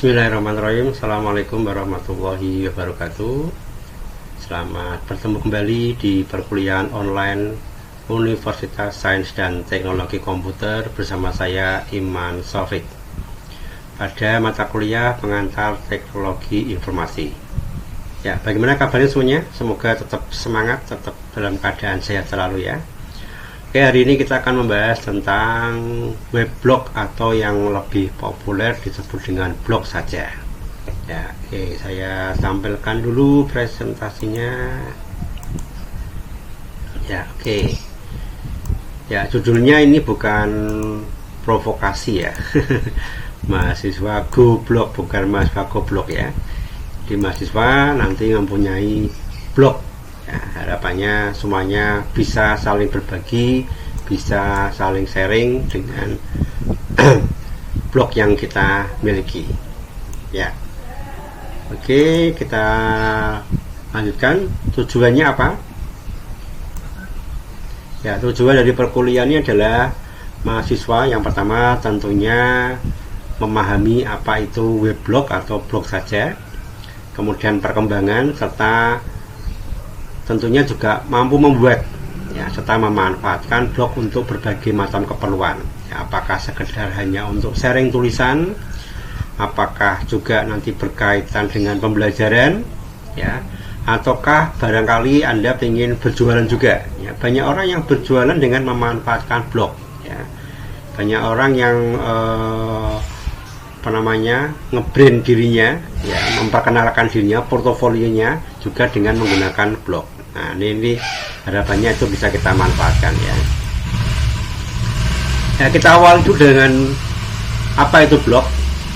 Bismillahirrahmanirrahim. Assalamualaikum warahmatullahi wabarakatuh. Selamat bertemu kembali di perkuliahan online Universitas Sains dan Teknologi Komputer bersama saya Iman Sofik pada mata kuliah pengantar teknologi informasi. Ya, bagaimana kabarnya semuanya? Semoga tetap semangat, tetap dalam keadaan sehat selalu ya. Oke, hari ini kita akan membahas tentang weblog atau yang lebih populer disebut dengan blog saja. Ya, oke, saya tampilkan dulu presentasinya. Ya, oke. Ya, judulnya ini bukan provokasi ya. Mahasiswa goblok, bukan mahasiswa goblok ya. Di mahasiswa nanti mempunyai blog. Ya, harapannya semuanya bisa saling berbagi, bisa saling sharing dengan blog yang kita miliki. Ya, oke, kita lanjutkan. Tujuannya apa? Ya, tujuan dari perkuliahan ini adalah mahasiswa yang pertama tentunya memahami apa itu weblog atau blog saja, kemudian perkembangan serta tentunya juga mampu membuat ya, serta memanfaatkan blog untuk berbagai macam keperluan ya, apakah sekedar hanya untuk sharing tulisan, apakah juga nanti berkaitan dengan pembelajaran ya, ataukah barangkali Anda ingin berjualan juga ya. Banyak orang yang berjualan dengan memanfaatkan blog ya. Banyak orang yang nge-brand dirinya ya, memperkenalkan dirinya, portofolionya juga dengan menggunakan blog. Nah, ini harapannya itu bisa kita manfaatkan ya. Ya, kita awal itu dengan apa itu blog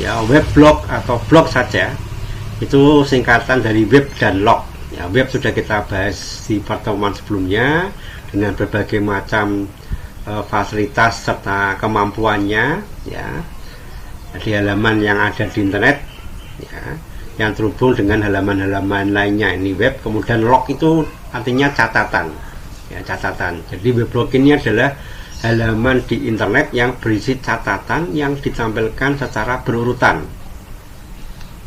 ya. Weblog atau blog saja itu singkatan dari web dan log ya. Web sudah kita bahas di pertemuan sebelumnya dengan berbagai macam fasilitas serta kemampuannya ya, di halaman yang ada di internet ya, yang terhubung dengan halaman-halaman lainnya. Ini web. Kemudian log itu artinya catatan ya, catatan. Jadi weblog ini adalah halaman di internet yang berisi catatan yang ditampilkan secara berurutan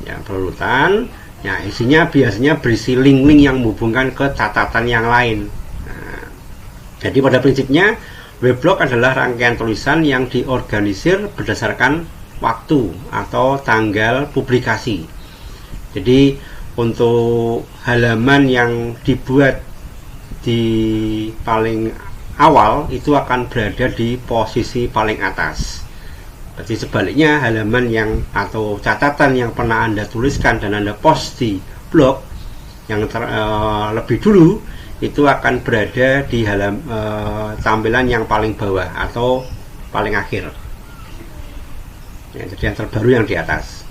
ya, berurutan ya. Isinya biasanya berisi link-link yang menghubungkan ke catatan yang lain. Nah, jadi pada prinsipnya weblog adalah rangkaian tulisan yang diorganisir berdasarkan waktu atau tanggal publikasi. Jadi untuk halaman yang dibuat di paling awal itu akan berada di posisi paling atas. Berarti sebaliknya halaman yang atau catatan yang pernah Anda tuliskan dan Anda post di blog yang lebih dulu itu akan berada di tampilan yang paling bawah atau paling akhir. Ya, jadi yang terbaru yang di atas.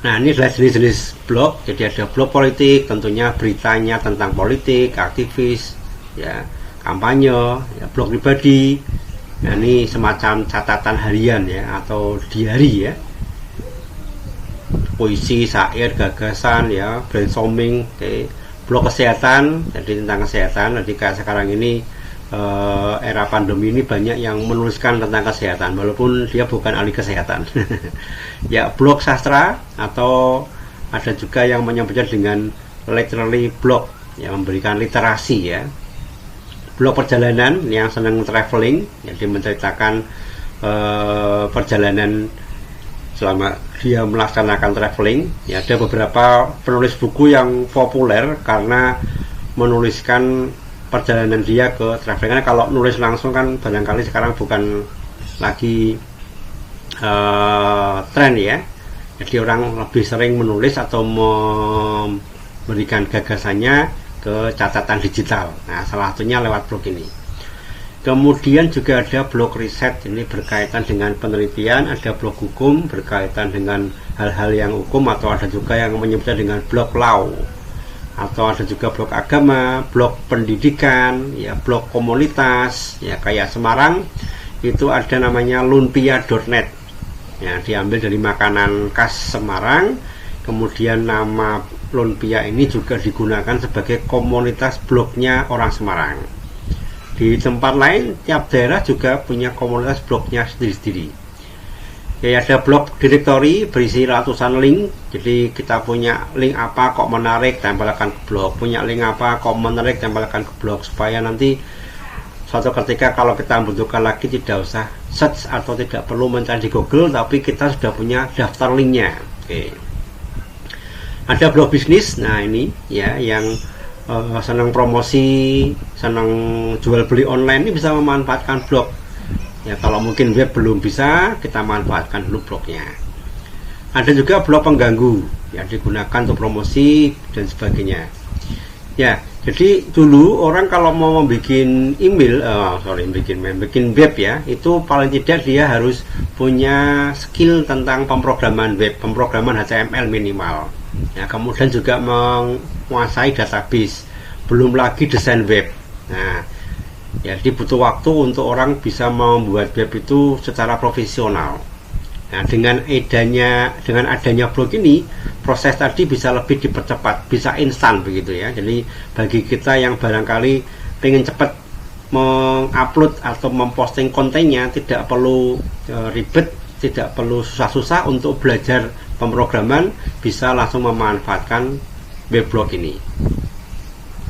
Nah, ini adalah jenis-jenis blog. Jadi ada blog politik, tentunya beritanya tentang politik, aktivis, ya, kampanye, ya, blog pribadi. Nah, ini semacam catatan harian ya atau diary ya. Puisi, syair, gagasan ya, brainstorming. Oke. Blog kesehatan, jadi tentang kesehatan. Jadi kayak sekarang ini era pandemi ini banyak yang menuliskan tentang kesehatan walaupun dia bukan ahli kesehatan. Ya, blog sastra atau ada juga yang menyebutnya dengan literary blog yang memberikan literasi ya. Blog perjalanan yang senang traveling, jadi menceritakan perjalanan selama dia melaksanakan traveling ya. Ada beberapa penulis buku yang populer karena menuliskan perjalanan dia ke traveling. Karena kalau nulis langsung kan barangkali sekarang bukan lagi tren ya. Jadi orang lebih sering menulis atau memberikan gagasannya ke catatan digital. Nah, salah satunya lewat blog ini. Kemudian juga ada blog riset, ini berkaitan dengan penelitian. Ada blog hukum berkaitan dengan hal-hal yang hukum, atau ada juga yang menyebutnya dengan blog law, atau ada juga blog agama, blog pendidikan, ya, blog komunitas, ya kayak Semarang itu ada namanya lumpia.net, ya diambil dari makanan khas Semarang. Kemudian nama lumpia ini juga digunakan sebagai komunitas blognya orang Semarang. Di tempat lain tiap daerah juga punya komunitas blognya sendiri-sendiri. Ya, ada blog directory berisi ratusan link. Jadi kita punya link apa kok menarik, tempelkan ke blog. Punya link apa kok menarik, tempelkan ke blog, supaya nanti suatu ketika kalau kita membutuhkan lagi tidak usah search atau tidak perlu mencari di Google, tapi kita sudah punya daftar linknya. Oke. Ada blog bisnis. Nah, ini ya yang senang promosi, senang jual beli online ini bisa memanfaatkan blog. Ya, kalau mungkin web belum bisa, kita manfaatkan dulu blognya. Ada juga blog pengganggu yang digunakan untuk promosi dan sebagainya. Ya, jadi dulu orang kalau mau membuat email, bikin web ya, itu paling tidak dia harus punya skill tentang pemrograman web, pemrograman HTML minimal. Ya, kemudian juga menguasai database, belum lagi desain web. Nah, jadi butuh waktu untuk orang bisa membuat web itu secara profesional. Nah, dengan adanya blog ini, proses tadi bisa lebih dipercepat, bisa instan begitu ya. Jadi bagi kita yang barangkali pengen cepat mengupload atau memposting kontennya, tidak perlu ribet, tidak perlu susah-susah untuk belajar pemrograman, bisa langsung memanfaatkan web blog ini.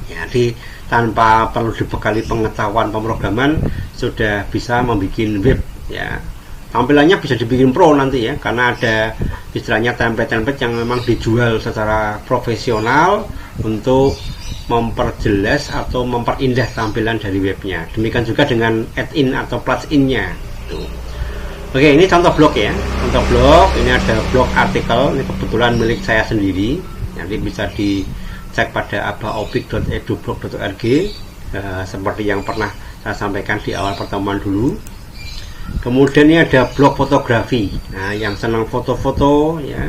Jadi tanpa perlu dibekali pengetahuan pemrograman sudah bisa membuat web ya. Tampilannya bisa dibikin pro nanti ya, karena ada istilahnya template-template yang memang dijual secara profesional untuk memperjelas atau memperindah tampilan dari webnya. Demikian juga dengan add-in atau plugin-nya. Oke, ini contoh blog ya. Contoh blog, ini ada blog artikel, ini kebetulan milik saya sendiri. Nanti bisa dicek pada abaopik.edublog.org, seperti yang pernah saya sampaikan di awal pertemuan dulu. Kemudian ini ada blog fotografi. Nah, yang senang foto-foto ya,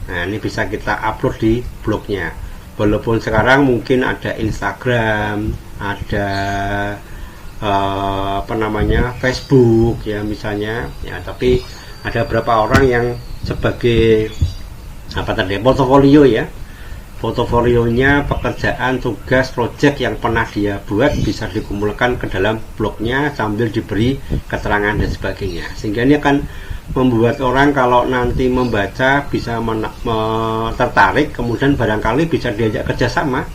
nah ini bisa kita upload di blognya. Walaupun sekarang mungkin ada Instagram, ada Facebook ya misalnya ya, tapi ada beberapa orang yang sebagai portofolio ya, portofolionya pekerjaan, tugas, project yang pernah dia buat bisa dikumpulkan ke dalam blognya sambil diberi keterangan dan sebagainya, sehingga ini akan membuat orang kalau nanti membaca bisa tertarik, kemudian barangkali bisa diajak kerjasama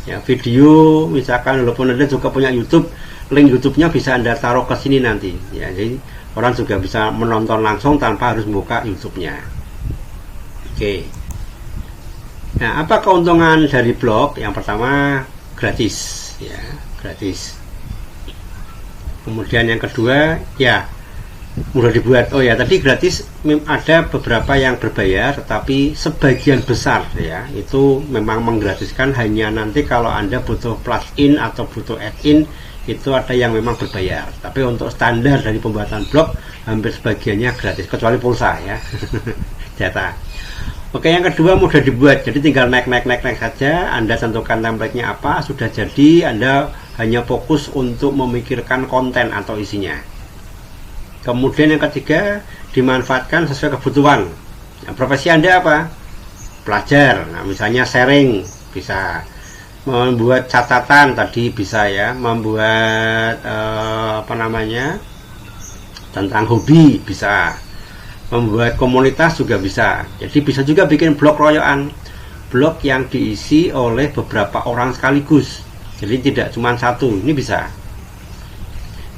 ya. Video misalkan, walaupun Anda juga punya YouTube, link YouTube-nya bisa Anda taruh ke sini nanti ya, jadi orang juga bisa menonton langsung tanpa harus membuka YouTube-nya. Oke. Nah, apa keuntungan dari blog? Yang pertama, gratis ya, gratis. Kemudian yang kedua, ya mudah dibuat. Oh ya, tadi gratis, ada beberapa yang berbayar, tetapi sebagian besar ya itu memang menggratiskan. Hanya nanti kalau Anda butuh plugin atau butuh add-in, itu ada yang memang berbayar. Tapi untuk standar dari pembuatan blog, hampir sebagiannya gratis, kecuali pulsa ya. Data. Oke, yang kedua mudah dibuat, jadi tinggal naik saja. Anda tentukan template-nya apa, sudah jadi. Anda hanya fokus untuk memikirkan konten atau isinya. Kemudian yang ketiga, dimanfaatkan sesuai kebutuhan. Nah, profesi Anda apa? Pelajar. Nah, misalnya sharing, bisa membuat catatan tadi, bisa ya, membuat tentang hobi, bisa membuat komunitas juga bisa. Jadi bisa juga bikin blog royoan, blog yang diisi oleh beberapa orang sekaligus, jadi tidak cuma satu, ini bisa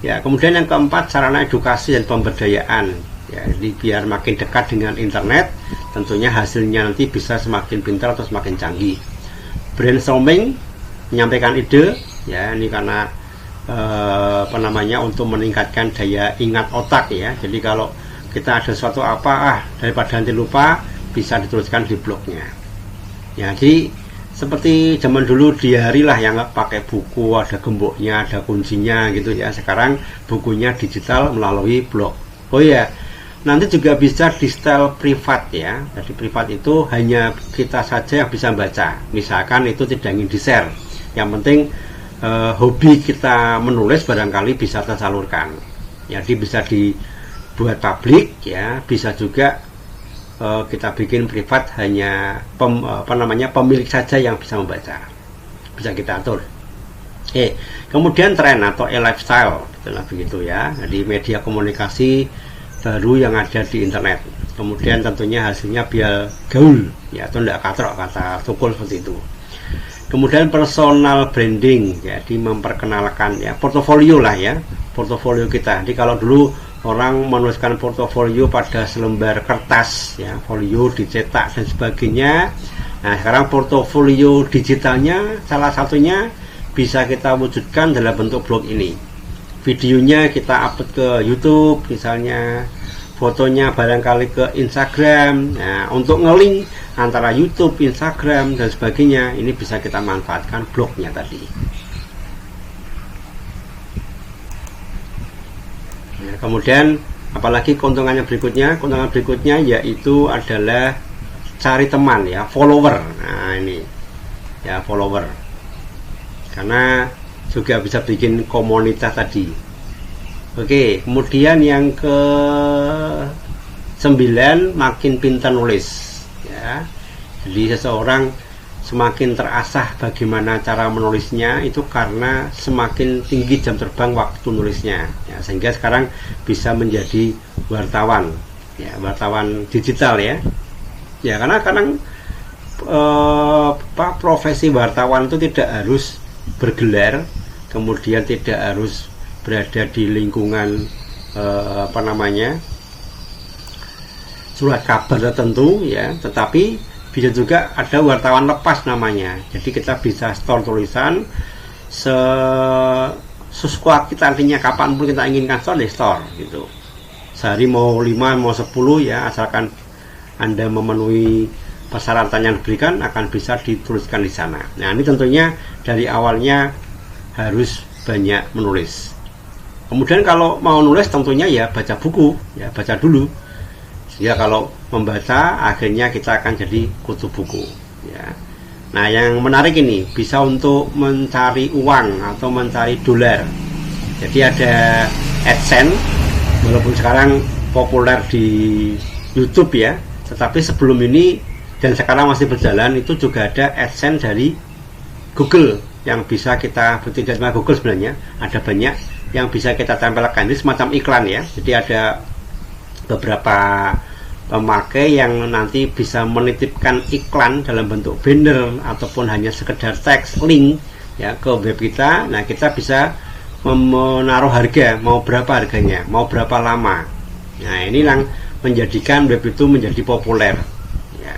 ya. Kemudian yang keempat, sarana edukasi dan pemberdayaan ya, jadi biar makin dekat dengan internet, tentunya hasilnya nanti bisa semakin pintar atau semakin canggih. Brainstorming, menyampaikan ide ya, ini karena untuk meningkatkan daya ingat otak ya. Jadi kalau kita ada suatu daripada nanti lupa, bisa dituliskan di blognya ya. Jadi seperti zaman dulu diary lah, yang pakai buku, ada gemboknya, ada kuncinya gitu ya. Sekarang bukunya digital melalui blog. Oh ya, nanti juga bisa di style privat ya. Jadi privat itu hanya kita saja yang bisa baca, misalkan itu tidak ingin di share. Yang penting hobi kita menulis barangkali bisa tersalurkan. Jadi bisa dibuat publik ya, bisa juga kita bikin privat, hanya pemilik saja yang bisa membaca, bisa kita atur. Kemudian tren atau lifestyle, begitu ya. Jadi media komunikasi baru yang ada di internet. Kemudian tentunya hasilnya biar gaul ya, atau tidak katrok kata Tukul seperti itu. Kemudian personal branding, jadi memperkenalkan ya portofolio lah ya, portofolio kita. Jadi kalau dulu orang menuliskan portofolio pada selembar kertas ya, folio dicetak dan sebagainya. Nah sekarang portofolio digitalnya salah satunya bisa kita wujudkan dalam bentuk blog ini. Videonya kita upload ke YouTube misalnya, fotonya barangkali ke Instagram. Nah untuk nge-link antara YouTube, Instagram dan sebagainya, ini bisa kita manfaatkan blognya tadi. Nah, kemudian apalagi keuntungannya berikutnya? Keuntungan berikutnya yaitu adalah cari teman ya, follower. Nah ini ya, follower, karena juga bisa bikin komunitas tadi. Oke, kemudian yang ke 9, makin pintar nulis ya. Jadi seseorang semakin terasah bagaimana cara menulisnya itu karena semakin tinggi jam terbang waktu nulisnya ya, sehingga sekarang bisa menjadi wartawan ya, wartawan digital ya. Ya karena kadang profesi wartawan itu tidak harus bergelar, kemudian tidak harus berada di lingkungan surat kabar tertentu ya, tetapi bisa juga ada wartawan lepas namanya. Jadi kita bisa store tulisan sekuat kita, artinya kapanpun kita inginkan store, di store gitu. Sehari mau 5 mau 10 ya, asalkan Anda memenuhi persyaratan yang diberikan akan bisa dituliskan di sana. Nah ini tentunya dari awalnya harus banyak menulis. Kemudian kalau mau nulis tentunya ya baca buku ya, baca dulu. Ya kalau membaca akhirnya kita akan jadi kutu buku ya. Nah yang menarik ini bisa untuk mencari uang atau mencari dolar. Jadi ada AdSense, walaupun sekarang populer di YouTube ya, tetapi sebelum ini dan sekarang masih berjalan itu juga ada AdSense dari Google yang bisa kita, tidak cuma Google sebenarnya, ada banyak yang bisa kita tempelkan. Ini semacam iklan ya. Jadi ada beberapa pemakai yang nanti bisa menitipkan iklan dalam bentuk banner ataupun hanya sekedar teks link ya ke web kita. Nah kita bisa menaruh harga, mau berapa harganya, mau berapa lama. Nah ini yang menjadikan web itu menjadi populer ya.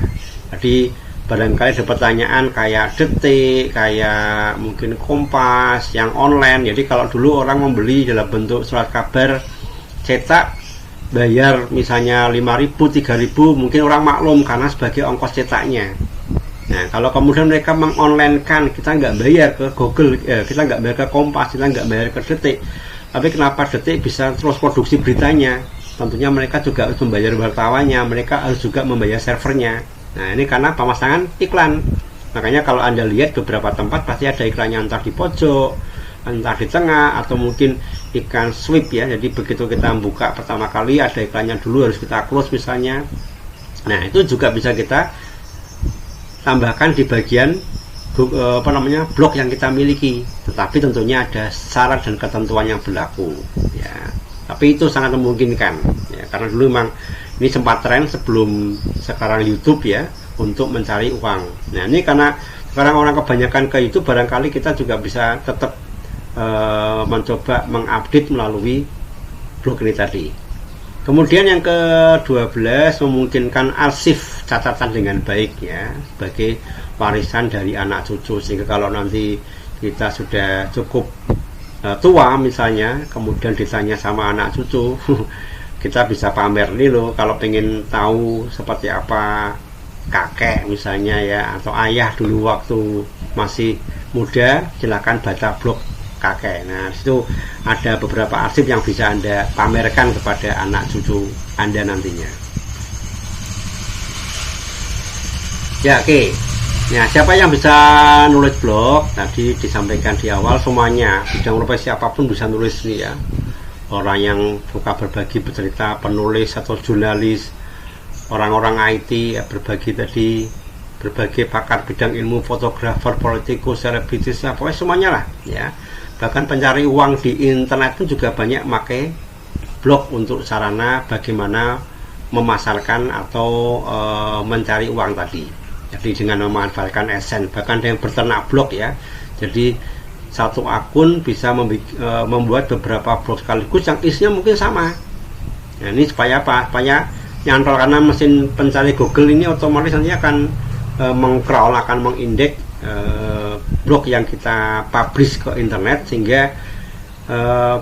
Jadi barangkali ada pertanyaan kayak Detik, kayak mungkin Kompas yang online. Jadi kalau dulu orang membeli dalam bentuk surat kabar cetak, bayar misalnya 5.000, 3.000, mungkin orang maklum karena sebagai ongkos cetaknya. Nah kalau kemudian mereka mengonlinekan, kita nggak bayar ke Google, kita nggak bayar ke Kompas, kita nggak bayar ke Detik, tapi kenapa Detik bisa terus produksi beritanya? Tentunya mereka juga harus membayar wartawannya, mereka harus juga membayar servernya. Nah ini karena pemasangan iklan. Makanya kalau Anda lihat beberapa tempat pasti ada iklannya, entah di pojok, entah di tengah, atau mungkin iklan sweep ya. Jadi begitu kita buka pertama kali ada iklannya dulu, harus kita close misalnya. Nah itu juga bisa kita tambahkan di bagian blog yang kita miliki. Tetapi tentunya ada syarat dan ketentuan yang berlaku ya. Tapi itu sangat memungkinkan ya, karena dulu memang ini sempat tren sebelum sekarang YouTube ya, untuk mencari uang. Nah ini karena sekarang orang kebanyakan ke YouTube, barangkali kita juga bisa tetap mencoba mengupdate melalui blog ini tadi. Kemudian yang ke-12, memungkinkan arsip catatan dengan baik ya, sebagai warisan dari anak cucu, sehingga kalau nanti kita sudah cukup tua misalnya, kemudian ditanya sama anak cucu kita bisa pamer nih loh, kalau pengen tahu seperti apa kakek misalnya ya, atau ayah dulu waktu masih muda, silakan baca blog kakek. Nah itu ada beberapa arsip yang bisa Anda pamerkan kepada anak cucu Anda nantinya ya. Oke. Nah siapa yang bisa nulis blog? Tadi disampaikan di awal, semuanya bidang profesi apapun bisa nulis nih ya. Orang yang suka berbagi, bercerita, penulis atau jurnalis, orang-orang IT ya, berbagi tadi, berbagai pakar bidang ilmu, fotografer, politikus, selebritis, pokoknya semuanya lah ya. Bahkan pencari uang di internet pun juga banyak pakai blog untuk sarana bagaimana memasarkan atau mencari uang tadi. Jadi dengan memanfaatkan AdSense, bahkan yang berternak blog ya. Jadi satu akun bisa membuat beberapa blog sekaligus yang isinya mungkin sama. Nah, ini supaya apa? Supaya nyantol, karena mesin pencari Google ini otomatis nanti akan mengcrawl, akan mengindeks blog yang kita publish ke internet, sehingga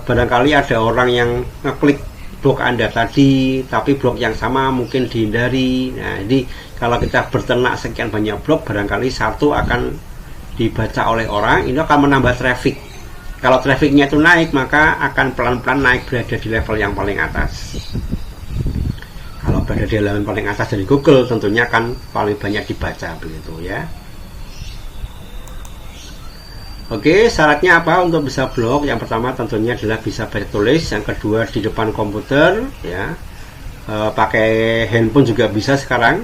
barangkali ada orang yang ngeklik blog Anda tadi, tapi blog yang sama mungkin dihindari. Nah, jadi kalau kita berternak sekian banyak blog, barangkali satu akan dibaca oleh orang, ini akan menambah traffic. Kalau trafficnya itu naik, maka akan pelan-pelan naik berada di level yang paling atas. Kalau berada di level paling atas dari Google, tentunya akan paling banyak dibaca, begitu ya. Oke, syaratnya apa untuk bisa blog? Yang pertama tentunya adalah bisa baca tulis, yang kedua di depan komputer ya, pakai handphone juga bisa sekarang,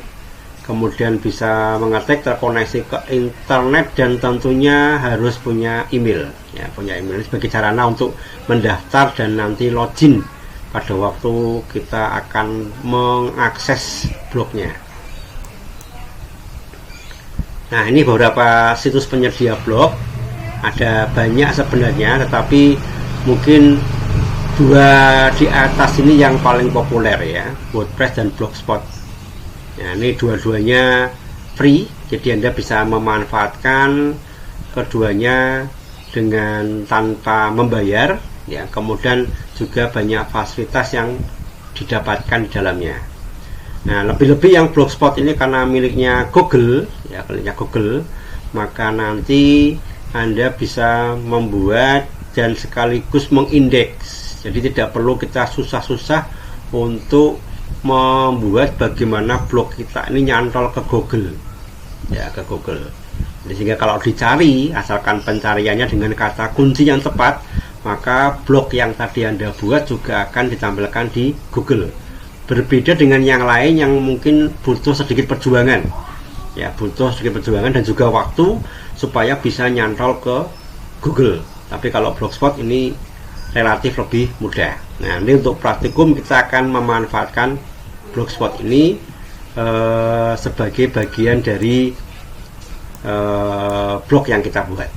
kemudian bisa mengetik, terkoneksi ke internet, dan tentunya harus punya email ya, punya email sebagai sarana untuk mendaftar dan nanti login pada waktu kita akan mengakses blognya. Nah, ini beberapa situs penyedia blog. Ada banyak sebenarnya, tetapi mungkin dua di atas ini yang paling populer ya, WordPress dan Blogspot. Nah, ini dua-duanya free, jadi Anda bisa memanfaatkan keduanya dengan tanpa membayar ya. Kemudian juga banyak fasilitas yang didapatkan di dalamnya. Nah, lebih-lebih yang Blogspot ini karena miliknya Google ya, miliknya Google, maka nanti Anda bisa membuat dan sekaligus mengindeks. Jadi tidak perlu kita susah-susah untuk membuat bagaimana blog kita ini nyantol ke Google ya, ke Google. Jadi, sehingga kalau dicari, asalkan pencariannya dengan kata kunci yang tepat, maka blog yang tadi Anda buat juga akan ditampilkan di Google. Berbeda dengan yang lain yang mungkin butuh sedikit perjuangan ya, butuh sedikit perjuangan dan juga waktu supaya bisa nyantol ke Google. Tapi kalau Blogspot ini relatif lebih mudah. Nah, ini untuk praktikum kita akan memanfaatkan Blogspot ini sebagai bagian dari blog yang kita buat.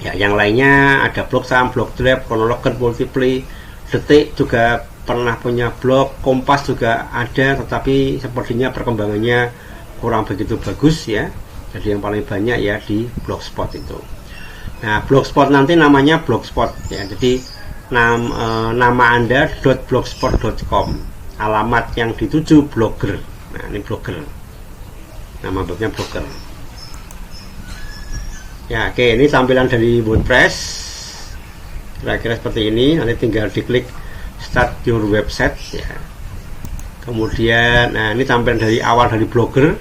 Ya, yang lainnya ada blog saham, blog draft, kronologer, multiply, detik juga pernah punya blog, Kompas juga ada, tetapi sepertinya perkembangannya kurang begitu bagus ya. Jadi yang paling banyak ya di Blogspot itu. Nah, Blogspot nanti namanya Blogspot ya. Jadi nama Anda .blogspot.com, alamat yang dituju blogger. Nah, ini blogger, nama webnya blogger ya. Oke, ini tampilan dari WordPress kira-kira seperti ini. Nanti tinggal diklik start your website ya. Kemudian nah, ini tampilan dari awal dari blogger.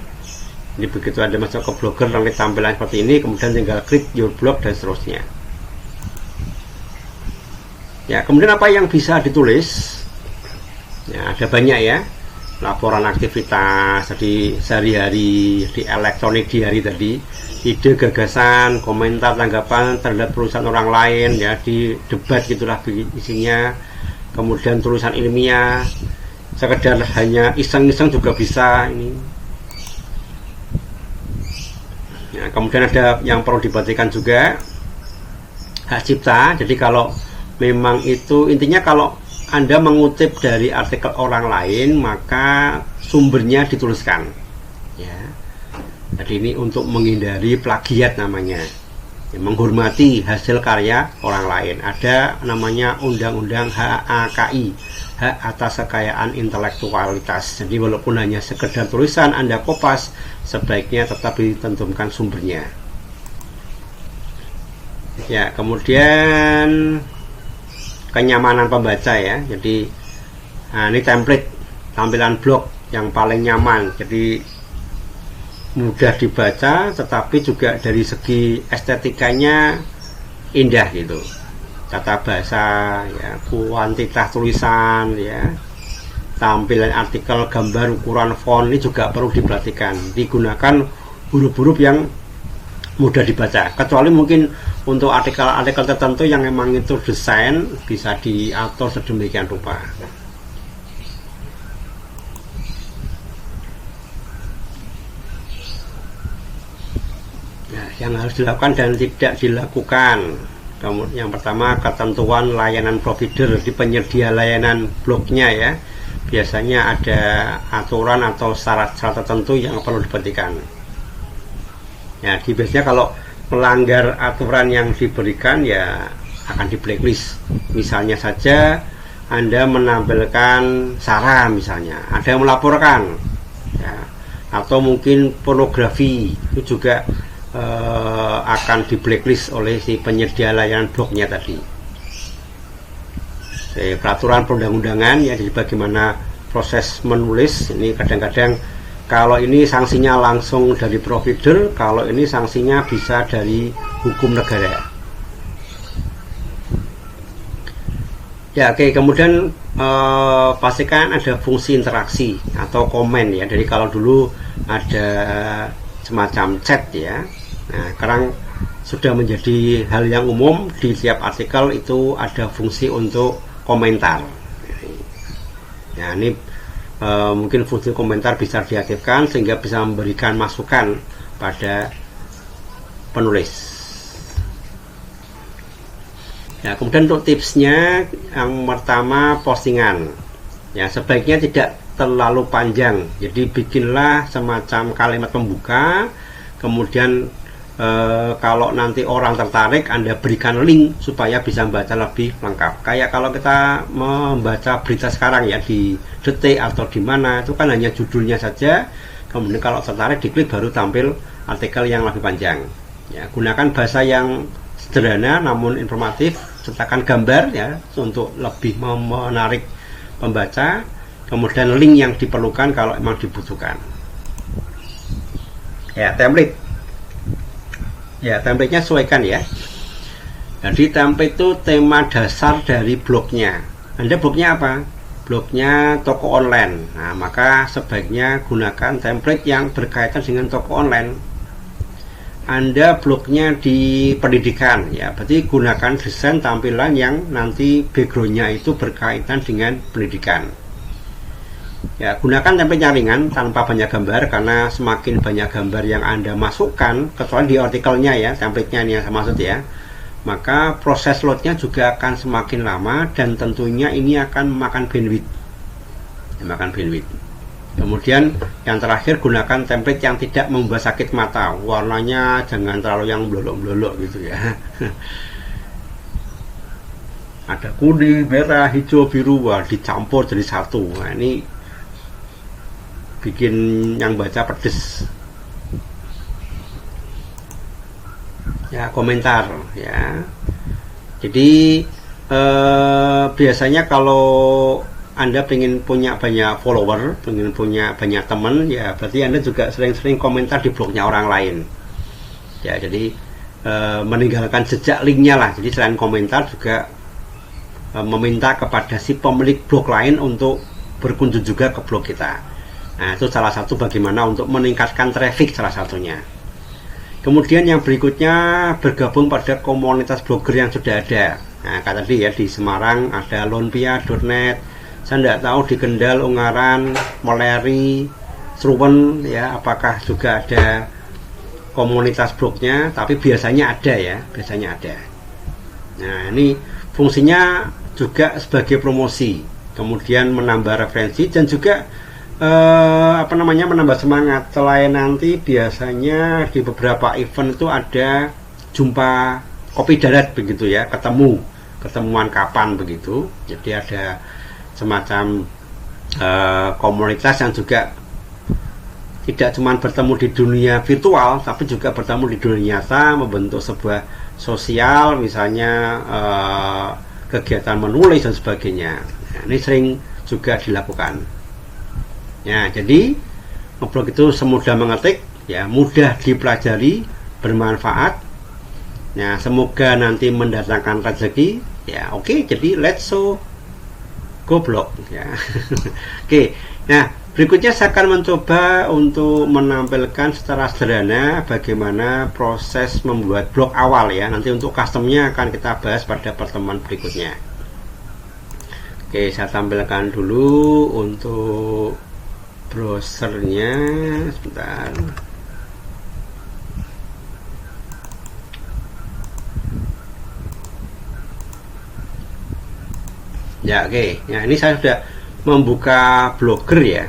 Ini begitu Anda masuk ke blogger, nanti tampilan seperti ini, kemudian tinggal klik your blog dan seterusnya ya. Kemudian apa yang bisa ditulis ya, ada banyak ya, laporan aktivitas jadi sehari-hari di elektronik di hari tadi, ide, gagasan, komentar, tanggapan terhadap perusahaan orang lain ya, di debat gitulah isinya. Kemudian tulisan ilmiah, sekedar hanya iseng-iseng juga bisa ini. Nah, kemudian ada yang perlu diperhatikan juga, hak cipta. Jadi kalau memang itu intinya, kalau Anda mengutip dari artikel orang lain, maka sumbernya dituliskan ya. Jadi ini untuk menghindari plagiat namanya ya, menghormati hasil karya orang lain. Ada namanya Undang-Undang HAKI, hak atas kekayaan intelektualitas. Jadi walaupun hanya sekedar tulisan Anda kopas, sebaiknya tetap ditentukan sumbernya ya. Kemudian kenyamanan pembaca ya. Jadi nah, ini template tampilan blog yang paling nyaman, jadi mudah dibaca, tetapi juga dari segi estetikanya indah gitu. Tata bahasa ya, kuantitas tulisan ya, tampilan artikel, gambar, ukuran font ini juga perlu diperhatikan. Digunakan huruf-huruf yang mudah dibaca, kecuali mungkin untuk artikel-artikel tertentu yang memang itu desain bisa diatur sedemikian rupa. Nah, yang harus dilakukan dan tidak dilakukan. Yang pertama, ketentuan layanan provider di penyedia layanan blognya ya. Biasanya ada aturan atau syarat-syarat tertentu yang perlu diperhatikan. Ya, biasanya kalau melanggar aturan yang diberikan ya akan di blacklist. Misalnya saja Anda menampilkan sara, misalnya ada yang melaporkan ya, atau mungkin pornografi, itu juga akan di blacklist oleh si penyedia layanan blognya tadi. Peraturan perundang-undangan ya, jadi bagaimana proses menulis ini, kadang-kadang kalau ini sanksinya langsung dari provider, kalau ini sanksinya bisa dari hukum negara. Ya, oke. Kemudian pastikan ada fungsi interaksi atau komen ya. Jadi kalau dulu ada semacam chat ya, nah sekarang sudah menjadi hal yang umum di tiap artikel itu ada fungsi untuk komentar. Ya, ini mungkin fungsi komentar bisa diaktifkan sehingga bisa memberikan masukan pada penulis. Ya, kemudian untuk tipsnya, yang pertama postingan. Ya, sebaiknya tidak terlalu panjang. Jadi bikinlah semacam kalimat pembuka, kemudian kalau nanti orang tertarik Anda berikan link supaya bisa membaca lebih lengkap. Kayak kalau kita membaca berita sekarang ya di Detik atau di mana, itu kan hanya judulnya saja, kemudian kalau tertarik diklik baru tampil artikel yang lebih panjang ya. Gunakan bahasa yang sederhana namun informatif, sertakan gambar ya untuk lebih menarik pembaca, kemudian link yang diperlukan kalau memang dibutuhkan. Ya, template. Ya, template-nya sesuaikan ya. Jadi template itu tema dasar dari blognya. Anda blognya apa? Blognya toko online. Nah, maka sebaiknya gunakan template yang berkaitan dengan toko online. Anda blognya di pendidikan ya, berarti gunakan desain tampilan yang nanti backgroundnya itu berkaitan dengan pendidikan. Ya, gunakan template yang ringan tanpa banyak gambar, karena semakin banyak gambar yang Anda masukkan, kecuali di artikelnya ya, template-nya ini yang saya maksud ya, maka proses loadnya juga akan semakin lama dan tentunya ini akan memakan bandwidth. Kemudian yang terakhir, gunakan template yang tidak membuat sakit mata. Warnanya jangan terlalu yang blolok-blolok gitu ya. Ada kuning, merah, hijau, biru, wah dicampur jadi satu. Nah, ini bikin yang baca pedes. Ya, komentar ya. Jadi biasanya kalau Anda pengen punya banyak follower, pengen punya banyak teman, ya berarti Anda juga sering-sering komentar di blognya orang lain. Ya, jadi meninggalkan jejak linknya lah. Jadi selain komentar juga meminta kepada si pemilik blog lain untuk berkunjung juga ke blog kita. Nah, itu salah satu bagaimana untuk meningkatkan traffic salah satunya. Kemudian yang berikutnya, bergabung pada komunitas blogger yang sudah ada. Nah, kayak tadi ya, di Semarang ada lonpia.net, saya tidak tahu di Kendal, Ungaran, Meleri, Sruwen ya, apakah juga ada komunitas blognya, tapi biasanya ada ya, biasanya ada. Nah, ini fungsinya juga sebagai promosi, kemudian menambah referensi dan juga menambah semangat. Selain nanti biasanya di beberapa event itu ada jumpa kopi darat begitu ya, ketemuan kapan begitu. Jadi ada semacam komunitas yang juga tidak cuma bertemu di dunia virtual, tapi juga bertemu di dunia nyata, membentuk sebuah sosial, misalnya kegiatan menulis dan sebagainya. Nah, ini sering juga dilakukan. Ya, jadi ngeblog itu semudah mengetik, ya, mudah dipelajari, bermanfaat. Nah, semoga nanti mendatangkan rezeki. Ya, oke. Jadi let's go blog. Ya, oke. Nah, Berikutnya saya akan mencoba untuk menampilkan secara sederhana bagaimana proses membuat blog awal ya. Nanti untuk customnya akan kita bahas pada pertemuan berikutnya. Oke, saya tampilkan dulu untuk browsernya sebentar. Ya, oke. Ya, ini saya sudah membuka Blogger ya.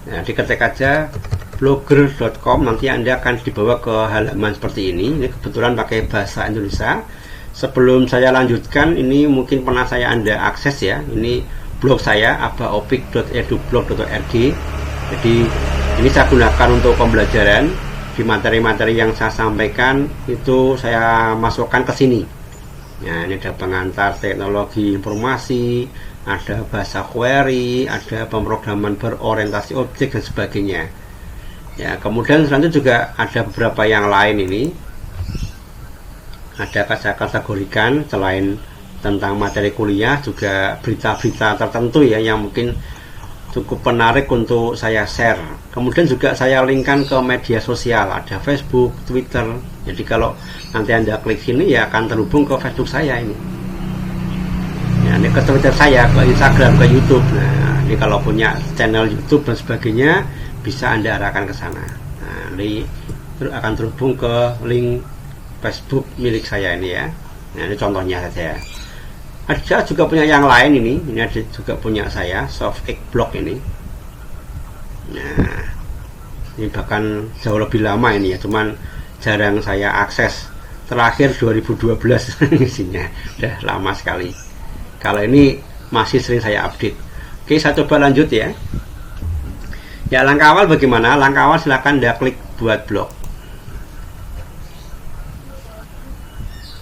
Nah, diketik aja blogger.com, nanti Anda akan dibawa ke halaman seperti ini. Ini kebetulan pakai bahasa Indonesia. Sebelum saya lanjutkan, ini mungkin pernah Anda akses ya. Ini blog saya abaopik.edublog.org. Jadi ini saya gunakan untuk pembelajaran. Di materi-materi yang saya sampaikan itu saya masukkan ke sini. Nah, ini ada pengantar teknologi informasi, ada bahasa query, ada pemrograman berorientasi objek dan sebagainya. Ya, kemudian selanjutnya juga ada beberapa yang lain ini. Ada saya kategorikan selain tentang materi kuliah juga berita-berita tertentu ya yang mungkin cukup menarik untuk saya share. Kemudian juga saya linkkan ke media sosial, ada Facebook, Twitter. Jadi kalau nanti Anda klik sini ya akan terhubung ke Facebook saya ini. Ya, ini ke Twitter saya, ke Instagram, ke YouTube. Nah, ini kalau punya channel YouTube dan sebagainya bisa Anda arahkan ke sana. Nah, ini akan terhubung ke link Facebook milik saya ini ya. Nah, ini contohnya saja. Ada juga punya yang lain ini ada juga punya saya, Softex Blog ini. Nah, ini bahkan jauh lebih lama ini ya, cuman jarang saya akses. Terakhir 2012 isinya, udah lama sekali. Kalau ini masih sering saya update. Oke, saya coba lanjut ya. Ya, langkah awal bagaimana? Langkah awal silahkan Anda klik buat blog.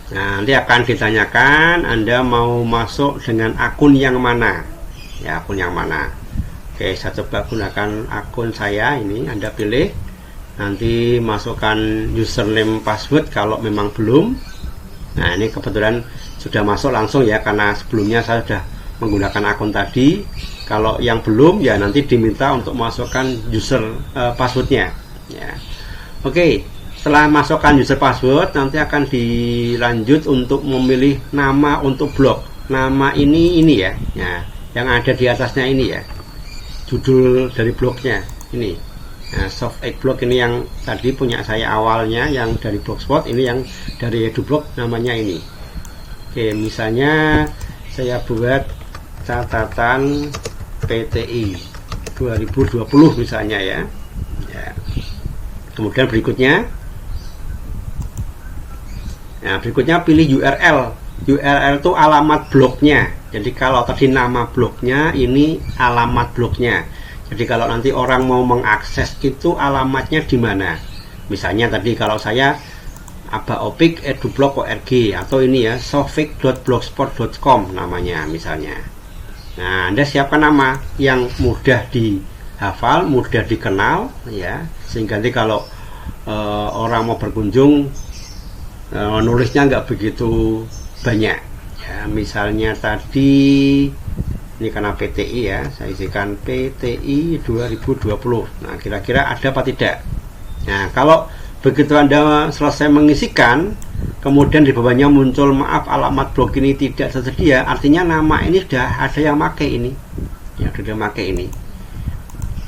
Nah, nanti akan ditanyakan Anda mau masuk dengan akun yang mana. Ya, akun yang mana. Oke, saya coba gunakan akun saya ini. Anda pilih. Nanti masukkan username password kalau memang belum. Nah, ini kebetulan sudah masuk langsung ya, karena sebelumnya saya sudah menggunakan akun tadi. Kalau yang belum ya nanti diminta untuk masukkan passwordnya ya. Oke, setelah masukkan user password nanti akan dilanjut untuk memilih nama untuk blog. Nama ini ya, ya yang ada di atasnya ini ya, judul dari blognya ini. Nah, Softex Blog ini yang tadi punya saya awalnya, yang dari Blogspot, ini yang dari EduBlog namanya ini. Oke, misalnya saya buat catatan PTI 2020 misalnya ya. Ya. Kemudian berikutnya, nah berikutnya pilih URL. URL itu alamat blognya. Jadi kalau tadi nama blognya, ini alamat blognya. Jadi kalau nanti orang mau mengakses itu alamatnya di mana? Misalnya tadi kalau saya abaopik.edublog.org atau ini ya softex.blogspot.com namanya misalnya. Nah, Anda siapkan nama yang mudah dihafal, mudah dikenal ya, sehingga nanti kalau orang mau berkunjung nulisnya nggak begitu banyak ya. Misalnya tadi ini karena PTI ya, saya isikan PTI 2020. Nah, kira-kira ada apa tidak? Nah, kalau begitu Anda selesai mengisikan, kemudian di bawahnya muncul maaf alamat blog ini tidak tersedia, artinya nama ini sudah ada yang pakai ini. Ya, sudah pakai ini.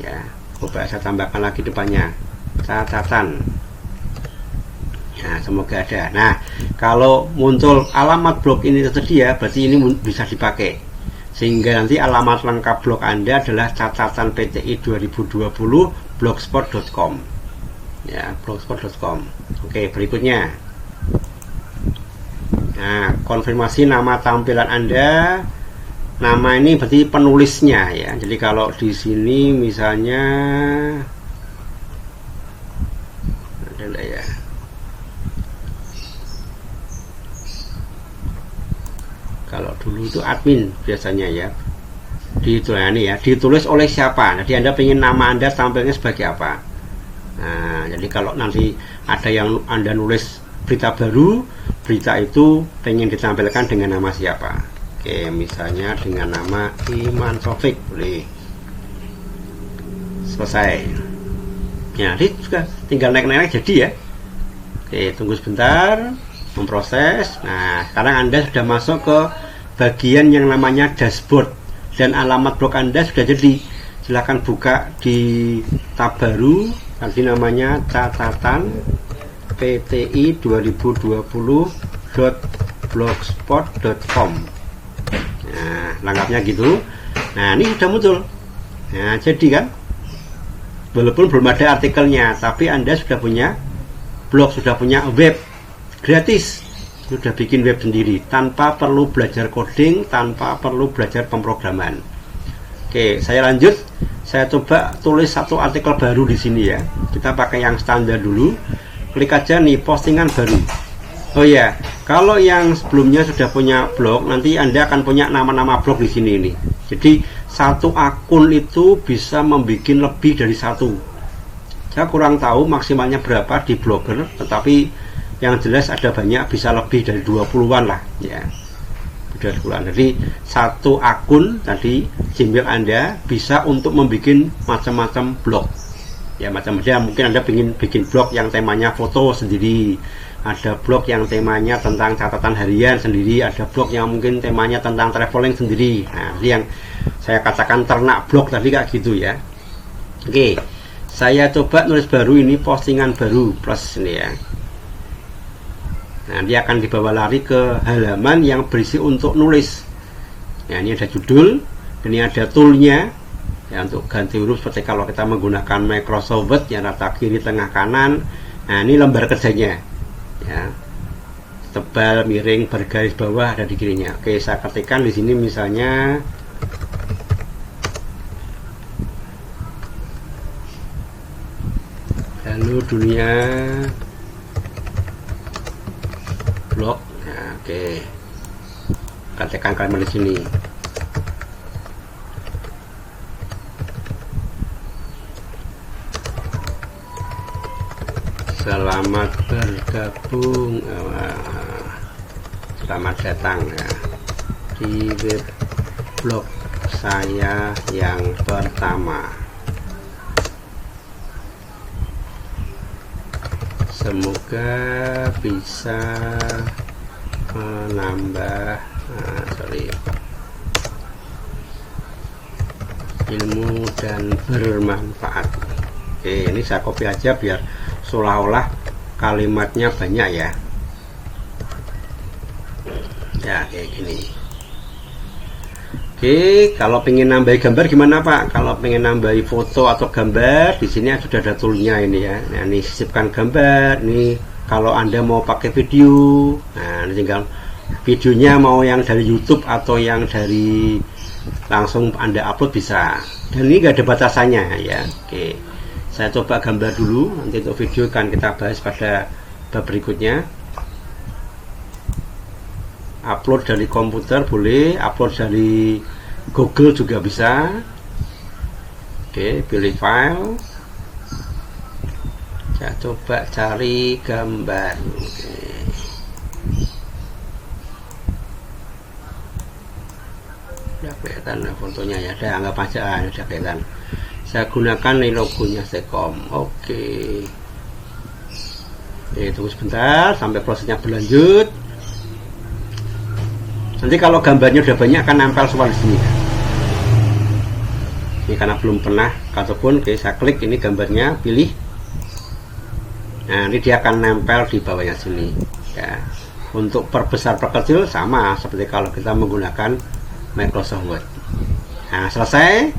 Ya, coba saya tambahkan lagi depannya. Catatan. Nah, semoga ada. Nah, kalau muncul alamat blog ini tersedia, berarti ini bisa dipakai. Sehingga nanti alamat lengkap blog Anda adalah catatan PTI 2020 blogspot.com ya, blogspot.com. Oke, berikutnya, nah konfirmasi nama tampilan Anda. Nama ini berarti penulisnya ya. Jadi kalau di sini misalnya adalah ya, kalau dulu itu admin biasanya ya, ditulis oleh siapa. Jadi Anda ingin nama Anda tampilnya sebagai apa. Nah, jadi kalau nanti ada yang Anda nulis berita baru, berita itu pengen ditampilkan dengan nama siapa. Oke, misalnya dengan nama Iman Sofik boleh. selesai. Ya, ini juga tinggal naik-naik jadi ya. Oke, tunggu sebentar, memproses. Nah, sekarang Anda sudah masuk ke bagian yang namanya dashboard dan alamat blog Anda sudah jadi. Silahkan buka di tab baru, nanti namanya catatan PTI 2020.blogspot.com. Nah, lengkapnya gitu. Nah, ini sudah muncul. Nah, jadi kan, walaupun belum ada artikelnya, tapi Anda sudah punya blog, sudah punya web gratis, sudah bikin web sendiri tanpa perlu belajar coding, tanpa perlu belajar pemrograman. Oke, saya lanjut. Saya coba tulis satu artikel baru di sini ya. Kita pakai yang standar dulu. Klik aja nih postingan baru. Oh ya, kalau yang sebelumnya sudah punya blog, nanti Anda akan punya nama-nama blog di sini nih. Jadi satu akun itu bisa membuat lebih dari satu. Saya kurang tahu maksimalnya berapa di Blogger, tetapi yang jelas ada banyak, bisa lebih dari 20-an lah ya. Jadi satu akun tadi Gmail Anda bisa untuk membuat macam-macam blog ya, macam-macam. Mungkin Anda ingin bikin blog yang temanya foto sendiri, ada blog yang temanya tentang catatan harian sendiri, ada blog yang mungkin temanya tentang traveling sendiri. Nah, yang saya katakan ternak blog tadi kayak gitu ya. Oke, saya coba nulis baru ini, postingan baru plus ini ya. Nah, dia akan dibawa lari ke halaman yang berisi untuk nulis. Nah, ini ada judul, ini ada toolnya ya, untuk ganti huruf seperti kalau kita menggunakan Microsoft Word yang rata kiri tengah kanan. Nah, ini lembar kerjanya ya, tebal, miring, bergaris bawah ada di kirinya. Oke, saya ketikkan di sini misalnya halo dunia blog. Nah, oke, ketikkan kalimat di sini. Selamat bergabung, selamat datang ya, di web blog saya yang pertama. Semoga bisa menambah ilmu dan bermanfaat. Oke, ini saya copy aja biar seolah-olah kalimatnya banyak ya. Ya, kayak gini. Oke, kalau pengen nambahi gambar gimana Pak? Kalau pengen nambahi foto atau gambar, di sini sudah ada toolnya ini ya. Nah, ini sisipkan gambar. Ini kalau Anda mau pakai video, nah ini tinggal videonya mau yang dari YouTube atau yang dari langsung Anda upload bisa. Dan ini nggak ada batasannya ya. Oke, saya coba gambar dulu. Nanti untuk video kan kita bahas pada bab berikutnya. Upload dari komputer boleh, upload dari Google juga bisa. Oke, pilih file. Saya coba cari gambar. Oke. Udah kelihatan fotonya ya, udah anggap aja udah kelihatan. Saya gunakan nih logonya Sekom. Oke. Oke, tunggu sebentar sampai prosesnya berlanjut. Nanti kalau gambarnya udah banyak akan nempel semua di sini. Ini karena belum pernah ataupun oke, saya klik ini gambarnya, pilih. Nah, ini dia akan nempel di bawahnya sini. Ya. Untuk perbesar perkecil sama seperti kalau kita menggunakan Microsoft Word. Nah, selesai.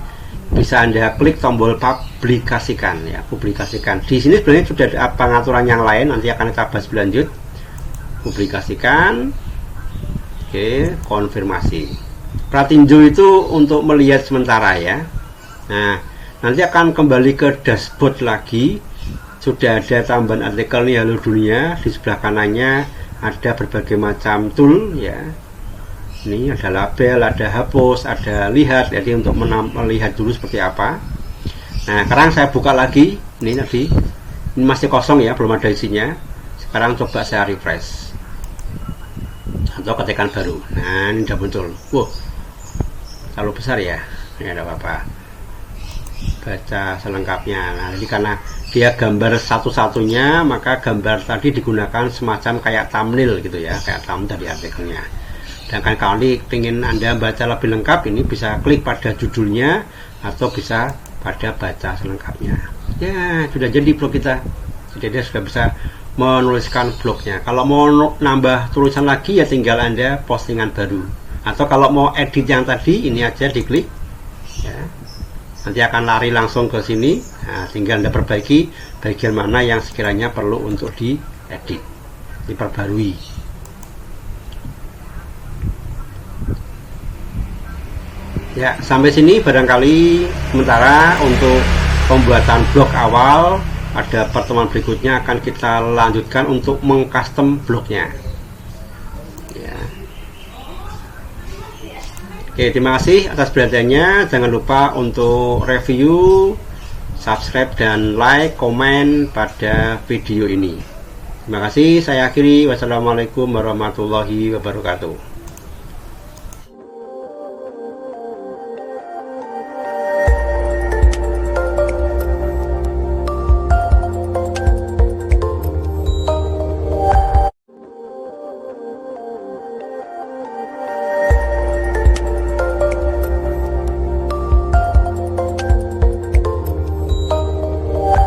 Bisa Anda klik tombol publikasikan ya, publikasikan. Di sini sebenarnya sudah ada pengaturan yang lain, nanti akan kita bahas berlanjut. Publikasikan. Oke, konfirmasi. Pratinjo itu untuk melihat sementara ya. Nah, nanti akan kembali ke dashboard lagi. Sudah ada tambahan artikel nih, halo dunia. Di sebelah kanannya ada berbagai macam tool ya. Ini ada label, ada hapus, ada lihat. Jadi untuk melihat dulu seperti apa. Nah, sekarang saya buka lagi. Ini tadi, ini masih kosong ya, belum ada isinya. Sekarang coba saya refresh atau ketikkan baru. Nah, ini udah muncul. Wow, terlalu besar ya. Ini ada apa-apa. baca selengkapnya. Nah, jadi karena dia gambar satu-satunya, maka gambar tadi digunakan semacam kayak thumbnail gitu ya, kayak thumbnail dari artikelnya. Dan kan kalau ingin Anda baca lebih lengkap, ini bisa klik pada judulnya atau bisa pada baca selengkapnya. Ya, sudah jadi blog kita. Jadi dia sudah bisa menuliskan blognya. Kalau mau nambah tulisan lagi ya tinggal Anda postingan baru. Atau kalau mau edit yang tadi, ini aja diklik ya. Nanti akan lari langsung ke sini. Nah, tinggal Anda perbaiki bagian mana yang sekiranya perlu untuk diedit, diperbarui. Ya, sampai sini barangkali sementara untuk pembuatan blog awal. Pada pertemuan berikutnya akan kita lanjutkan untuk mengcustom blognya ya. Oke, terima kasih atas perhatiannya. Jangan lupa untuk review, subscribe, dan like, komen pada video ini. Terima kasih, saya akhiri. Wassalamualaikum warahmatullahi wabarakatuh.